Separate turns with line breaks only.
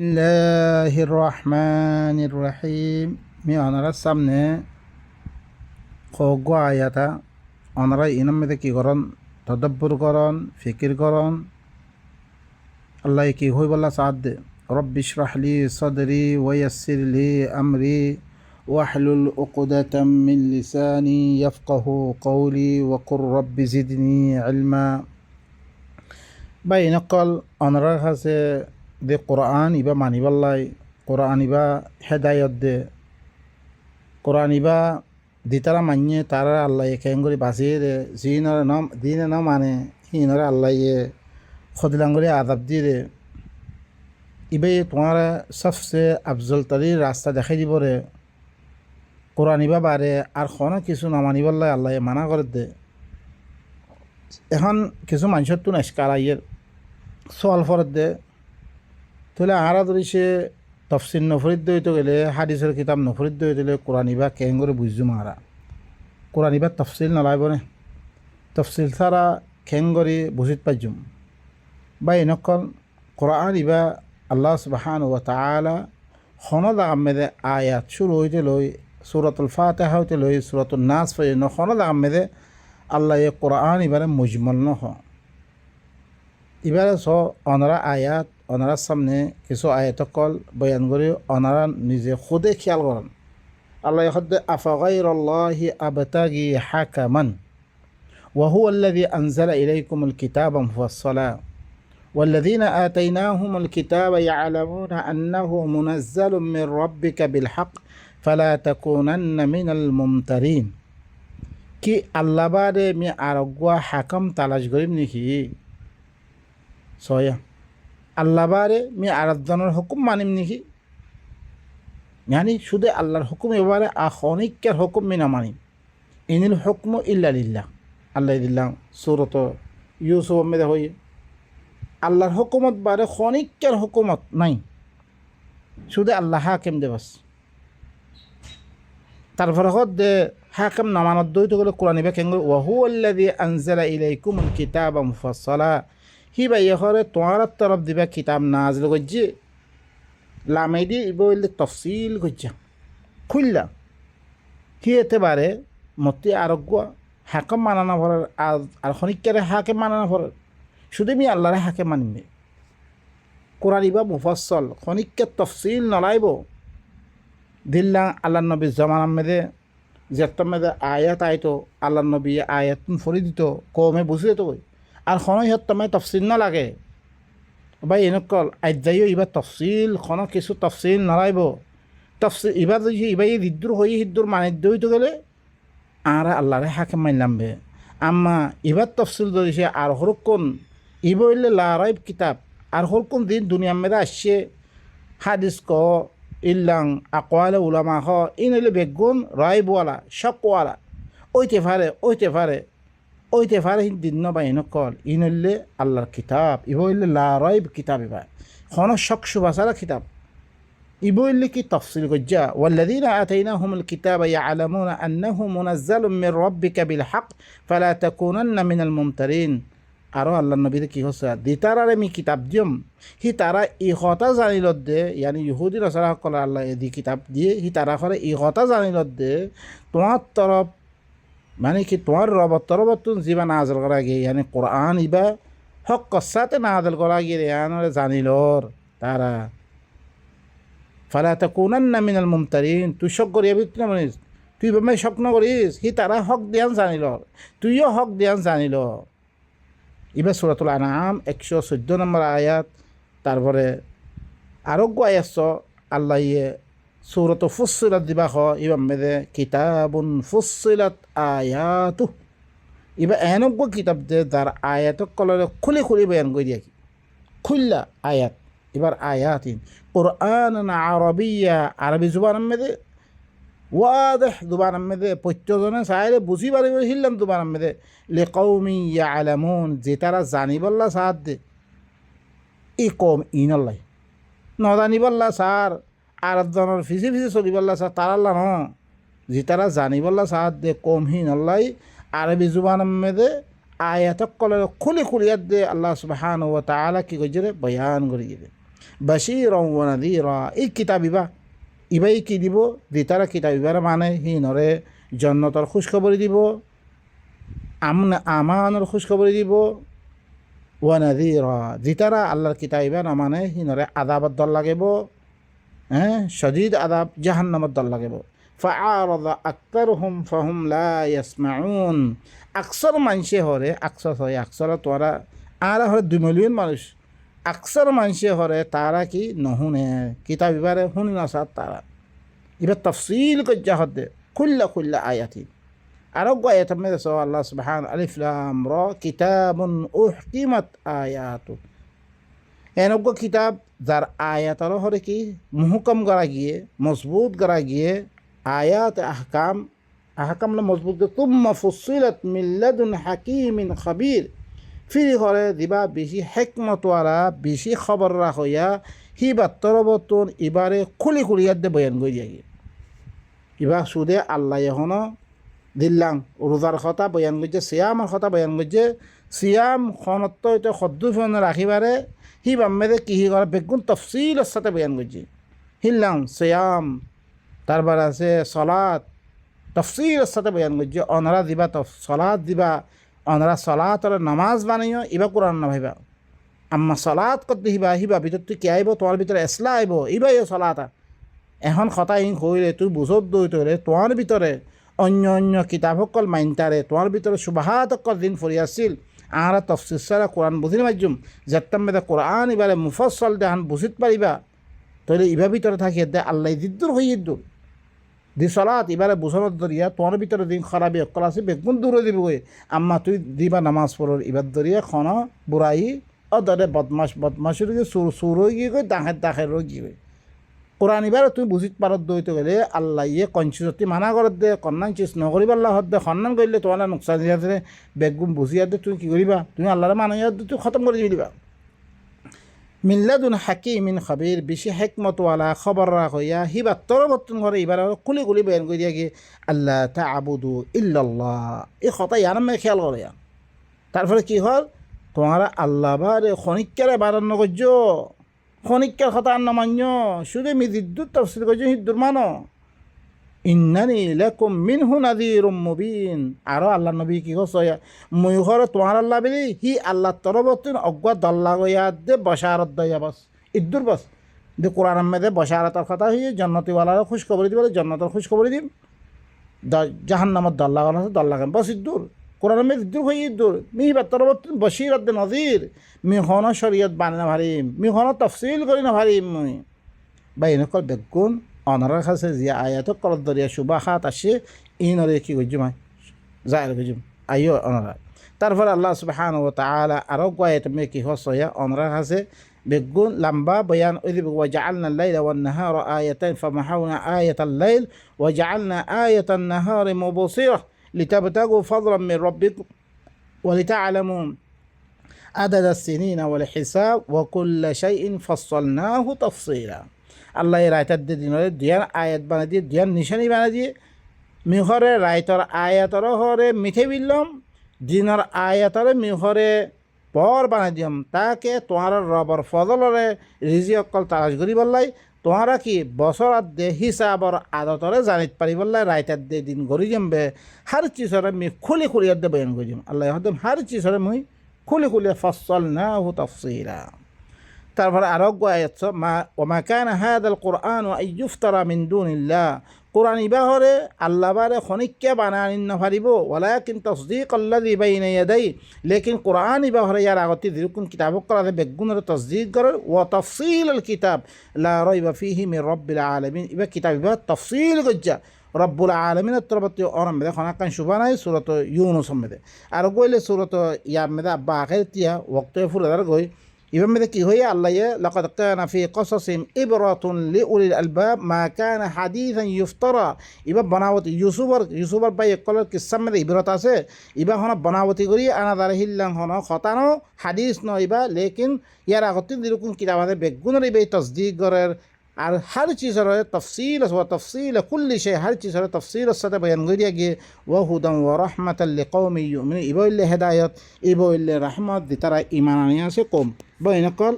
বিসমিল্লাহির রহমানির রহিম। মি অনারার সামনে খোগ আয়াতা অনারা ইনাম মেদে কি করন, তদব্বর করন, ফিকির করন। আল্লাহ কি হই বল্লা সাদ দে। রব্বি ইশরাহ লি সাদরি ওয়া ইয়াসসির লি আমরি ওয়াহলুল উকদাতাম মিন লিসানি ইয়াফকাহু কওলি ওয়া কুর রব্বি জিদনি ইলমা। বা ইনকল অনারার কাছে দে কোরআন ইবা মানিবাল্লাই, কোরআন ইবা হেদায়ত দে, কোরআন ইবা দিতারা মানিয়ে তারা আল্লাহ কেঙ্গুরি বাঁচিয়ে দে। জিনরে নম দিনে ন মানে হিনরে আল্লাহ খদিলাঙ্গুরি আদাব দিয়ে দে। ইবাই তোমার সবচেয়ে আফজল তারির রাস্তা দেখাই দিব রে। কোরআন ইবা বারে আর কোনো কিছু নামানিবাল্লাই আল্লাহ মানা করে দে। এখন কিছু মানুষের তো নাস্কার আইয়ের সোয়াল ফরত দে, তাহলে আরা ধরি সে তফসিল নফরিদ দইতে গেলে, হাদিসের কিতাব নফরিদ দইতে গেলে কোরআন ইবা কেন করে বুঝছো মারা। কোরআন ইবা তফসিল নলাইব নে, তফসিল ছাড়া খেং করে বুঝিত পাইজুম। বা এনেকল কোরআন ইবা আল্লাহ সুবহানাহু ওয়া তাআলা খনদ আহমেদে আয়াত শুরু হইতে লই সূরাতুল ফাতিহা হইতে লই সূরাতুন নাস পর্যন্ত খনদ আহমেদে আল্লাহ কোরআন ইবারে মুজমল নহ। এবারে অনারা আয়াত অনারার সামনে কিছু আয়াতকল বয়ান করে অনারা নিজে খুদে খেয়াল করেন। আল্লাহ হদ্দে আফাগাইরাল্লাহি আবতাগি হাকামান ওয়া হুয়া আল্লাযী আনজালা ইলাইকুমুল কিতাবা মুফাসসালা ওয়াল্লাযীনা আতাইনাহুমুল কিতাবা ইয়ালামুনা আন্নাহু মুনাজ্জালুম মির রাব্বিকা বিল হক ফালা তাকুনান্না মিনাল মুমতারিন। কি আল্লাহ বাদে মি আরগুয়া হাকাম তালাশ করিম নাকি সয়া আল্লাহ বারে মি আরাধনার হুকুম মানিম নাকি, yani শুধু আল্লাহর হুকুম এবারে আখনিকের হুকুম মি না মানিম। ইনিল হুকমু ইল্লা লিল্লাহ। আল্লাহ দিল্লাহ সূরাত ইউসুফ মেদে হই আল্লাহর হুকুমত বারে খনিকের হুকুমত নাই, শুধু আল্লাহ হাকিম দেবাস। তারপরে দে হাকিম নামানত দই তো গেলে কোরআন ইবা কেন ওয়া হুয়া আল্লাযী আনজালা ইলাইকুমুল কিতাবা মুফাসসালা। হি ভাই এখরে তোমার তরফ দিবা কিতাব নাজিল করছে লামাই দিয়ে বললে তফসিল করছে খুললা। হি এতে বারে মতি আরোগ্য হাকিম মানানা ভরার আর খনিকারে হাকিম মানানা ভরার শুধু মি আল্লাহরে হাকিম মানিবে। কোরআন ইবা মুফাসসল খনিকের তফসিল নলাইব দিল্লা আল্লাহ নবী জমান মেদে যেতাম মেদে আয়াত আইতো আল্লাহ নবী আয়াত ফরি দিত কমে বুঝি দিত আর খনই হত্তমে তফসিল না লাগে। বা এনেকল আজ্যাইও ইবা তফসিল খন কিছু তফসিল নলাইব। তফসিল ইবা যদি ইবা হিদ্দুর হই হিদ্দুর মানিদ্য হইতে গেলে আর আল্লাহরে হাকিম মানলামবে। আম্মা ইবার তফসিল ধরেছে আর হরক্ষণ ইবা হইলে লা রাইব কিতাব আর হরক্ষণ দিন দুনিয়ার মেদে আসছে হাদিস ক ইল্লাং আকওয়ালে উলামা হ ইন হইলে বেগুন রাইবওয়ালা শকওয়ালা ওইতে পারে দিন বা ইনকল ইন হইলে আল্লাহর কিতাব ইবা হইলে লা রাইব কিতাব ইবা খন শক সুবাসারা কিতাব ইবা হইলে কি তফসিল গজ্জা ওয়াল্লাযীনা আতাইনাহুমুল কিতাবা ইয়ালামুনা আন্নাহু মুনাজ্জালুম মির রাব্বিকা বিল হক ফালা তাকুনান্না মিনাল মুমতারিন। আরও আল্লাহ নবীরে কি হচ্ছে দিতারারে মি কিতাব দিয়ম হি তারা ইহতা জানিলত দে, ইয়ানি ইহুদি নসারা সকল আল্লাহ এদি কিতাব দিয়ে হি তারা করে ইহতা জানিলত দে তোমার তরফ মানে কি তোমার রবত তরবতুন যিবা নাজল করা গিয়ে ইয়ানি কোরআন ইবা হক কসাতে নাজল করা গিয়ে ইয়ানরে জানিলর তারা ফালা তাকুনান্না মিনাল মুমতারিন। তুই শক করিয়াবি না মানে তুই বামে শক নকরিস হি তারা হক দিয়ান জানিলর তুইও হক দিয়ান জানিল। এবার সূরাতুল আনআম 114 নম্বর আয়াত। তারপরে আরোগ্য আয়াত আল্লাহ সূরাত ফুসসিলাত দিবা হ ইবা মেদে কিতাবুন ফুসসিলাত আয়াতু ইবা এনজ্ঞ কিতাব দে যার আয়াতক কলরে খুলি বয়ান করে দিয়া কি খুললা আয়াত। এবার আয়াতিন কোরআন আরবিয়া আরবি জুবান মেদে ওয়াদেহ জুবান মেদে প্রত্যজনে চাইলে বুঝি পারিব হিল্লাম জুবান মেদে লিকাউমি ইয়ালামুন যে তারা জানিবল্লা সাথ দে ই কম ইনল্লাই নজানিবল্লা সার আরেকজনের ফিসে চলিবল্লা সার তারাল্লা ন যে তারা জানিবল্লা সাথ দে কম হিনল্লাই আরবি জুবান মেদে আয়াতক কলে খুলিয়াত দে আল্লাহ সুবহানাহু ওয়া তাআলা কি গজরে বয়ান করি দে। বাশীরাও ওয়া নাযীরা। এই কিতাব ইবাই কি দিব দিতারা কিতাব ইবার মানে হিনরে জন্নতর খুশখবরি দিব, আমানের খুশখবরি দিব, ওয়া নাযীরা দিতারা আল্লাহর কিতাব ইবার মানে হিনরে আযাবত দল লাগিব, শদীদ আযাব জাহান্নামত দল লাগিব। ফাআরাদা আকতারুহুম ফাহুম লা ইয়াসমাউন। আকসর মানুষে হরে আকসর হয় আকসর তোরা আর হরে 2 মিলিয়ন মানুষ আকসর মানুষে হরে তারা কি নহুনে কিতাব ইবারে শুনি নাসাদ তারা এবার তফসিল কজ্জা হদে খুল্লা আয়াতি। আরো আয়াত মেরে সো আল্লাহ সুবহান আলিফ লাম রা কিতাবুন উহকিমাত আয়াতু। এনেক কিতাব যার আয়াতর হরে কি মুহকম করা গিয়ে মজবুত করা গিয়ে আয়াত আহকাম মজবুত তুম্মা ফুসিলাত মিন লাদুন হাকিমিন খাবির। ফির হরে দিবা বেশি হেকমতওয়ালা বেশি খবর রাখইয়া হি বাত্তরবতন ইবারে খুলি দে বয়ান করে দিয়ে ইবার সুদে আল্লাহ এখনো দিল্লাং রোজার কথা বয়ান করছে, সিয়ামের কথা বয়ান করছে। সিয়াম খনত্ব এটা সদ্দু ফোন রাখিবারে হি বাম্মেদে কি করে বেগুন তফসিলের সাথে বয়ান করছে। হিল্লাম সিয়াম তারপর আছে সলাত তফসিলের সাথে বয়ান করছে। অনরা দিবা সলাত দিবা, অনরা সলাত আর নামাজ বানাইও ইবা কোরআন না ভাইবা। আম্মা সলাত করতে হিবা ভিতর তুই কে আইব তোমার ভিতরে এসলা আইব ইবাই সলাতা। এখন কথা ইং হইলে তুই বুঝত দইতে হলে তোমার ভিতরে অন্য কিতাব সকল মাইনতারে তোমার ভিতরে সুবাহাত অকল দিন ফরি আসছিল। আর তফসির সারা কোরআন বুঝির মাধ্যম যেতাম মেদে কোরআন ইবারে মুফসল দেহান বুঝিত পারিবা। তাহলে ইবা ভিতরে থাকিয়ে দে আল্লাহ দিদ্দুর হইয়ে দূর দি সলাত ইবারে বুঝানোর দরিয়া তোমার ভিতরে দিন খারাপি অকল আছে বেগুন দূরে দিবই। আম্মা তুই দিবা নামাজ পড়র ইবার দরিয়া খন বুড়াই ও দরে বদমাসের গিয়ে সুর হয়ে গিয়ে গই দাখের রয়ে গিয়ে কোরআন এবারে তুমি বুঝিত পারত দইতে গেলে আল্লাহ ইয়ে কঞ্চিসতি মানা করত দে কন্যান চিজ নকরিব আল্লাহ হত দে সন্মান করলে তোমার নোকসান দিয়া দে বেগুম বুঝিয়া দে তুমি কি করিবা তুমি আল্লাহরে মানাইয়া দে তুই খতম করে দিবা। মিল্লাদুন হাকিমিন খাবির বেশি হেকমতওয়ালা খবর রাখইয়া হিবা তরবর্তন করে এবার খুলি বয়ান করে দিয়া গিয়ে আল্লাহ তা'বুদু ইল্লাল্লাহ এই কথা ইয়ার নামে খেয়াল করে। তারপরে কি হল তোমারা আল্লাহ বারে খনিকারে বারান্ন করছ খনিকার কথা আর নামান্য শুধু মিদিদ্দুর তফসিল করছো হিদ্দুর মানো ইন্নানি লাকুম মিনহু নাযীরুম মুবিন। আরও আল্লাহ নবী কি কয় মই ঘরে তোমার আল্লাহ বলি হি আল্লাহ তরবর্তন অজ্ঞা দল্লা গইয়া দে বশারত দইয়া বাস ইদ্দুর বাস দে কোরআন মেদে বশারতর কথা হইয়ে জন্নতিওয়ালারা খুশ খবর দিব জন্নতর খুশ খবর দিম জাহান্নামত দল্লা গলা দল্লা গান বাস ইদ্দুর কোরআন মেদ ইদ্দুর হই ইদ্দুর মি বা তরবর্তন বশিরত দে নজির মি হন শরীয়ত বানে না ভারিম মি হন তফসিল করি না ভারিম মুই বা এনেকল বেগুন অনারার কাছে যে আয়াত কলত দরিয়া সুবাহাত আসে ইনরে কি গজুম যায় গজুম আইও অনারা। তারপর আল্লাহ সুবহানাহু ওয়া তাআলা আরো আয়াত মে কি হসয়া অনারার কাছে বেগুন লম্বা বয়ান ওই দিব ওয়াজআলনা আল-লাইলা ওয়ান-নাহারা আয়াতাইন ফামাহাউনা আয়াতাল-লাইল ওয়াজআলনা আয়াতান-নাহারি মুবসিরা লিতাবতাগু ফাদলাম মিন রাব্বিকুম ওয়া লিতা'লামু আদাদ আস-সিনিনা ওয়াল হিসাব ওয়া কুল্লা শাইইন ফাসসালনাহু তাফসীলা। আল্লাহ রায়তার দিয়ে দিনরে দিয়ান আয়াত বানা দিয়ে দিয়ান নিশানি বানা দিয়ে মিহরে রায়তর আয়াতর হরে মিঠে বিল্লম দিনর আয়াতরে মিহরে পর বানা দিয়ম তাকে তোমার রবর ফজলরে রিজি অকল তালাশ করি বললাই তোমারা কি বছরাত দে হিসাবর আদতরে জানিত পারি বললাই রায়তার দিয়ে দিন গড়ি যামবে হার চিজরে মি খুলি খুলিয়ার দে বয়ান করি যাম আল্লাহ হদম হার চিজরে মুই খুলি ফাসসালনাহু তাফসীলা। তারপরে আরো আয়াত ওমা কানা হাদাল কুরআন আন ইফতারা মিন দুনিল্লাহ কোরআন ইবাহরে আল্লাহ বারে খনিককে বানানি না পারিব ওয়ালাকিন তাসদীক আল্লাযী বাইনা ইয়াদাই লেকিন কোরআন ইবাহরে ইয়ার আগতে যেরকম কিতাব করাতে বেগুনের তসদীক করে ওয়া তাফসীল আল কিতাব লা রাইবা ফীহি মিন রাব্বিল আলামিন ইবা কিতাব ইবা তাফসীল গজ্জা রব্বুল আলমিনের তরফতে অরম মেদে খনাকান শুভা নাই সুরত ইউনুস মেদে আর গইলে সুরত ইয়ার মেদে আব্বা আখের তিয়া ওক্ত ফুরাদার গই ইবাম মেদে কি হইয়া আল্লাহ লাকাদ কানা ফি কসাসিম ইবরাতুন লিউলিল আলবাব মা কানা হাদিসান ইফতারা ইবা বনাওতি ইউসুফর বাই কলর কিসা মেদে ইবরত আছে ইবা হন বনাওতি করি আনা দারে হিল্লাং হন খতানো হাদিস ন ইবা লেকিন ইয়ার আগতে যেরকম কিতাব আছে বেগুনের ইবাই তসদিক করার আর हर चीज़ तफसील व तफसील कुल्ल शे हर चीज़ तफसील साथ बयान करिया गे व हुदम व रहमतल लिकौमिन युमिनून इबो इल्ले हिदायत इबो इल्ले रहमत दी तारा ईमान आनिया से कौम बयनकल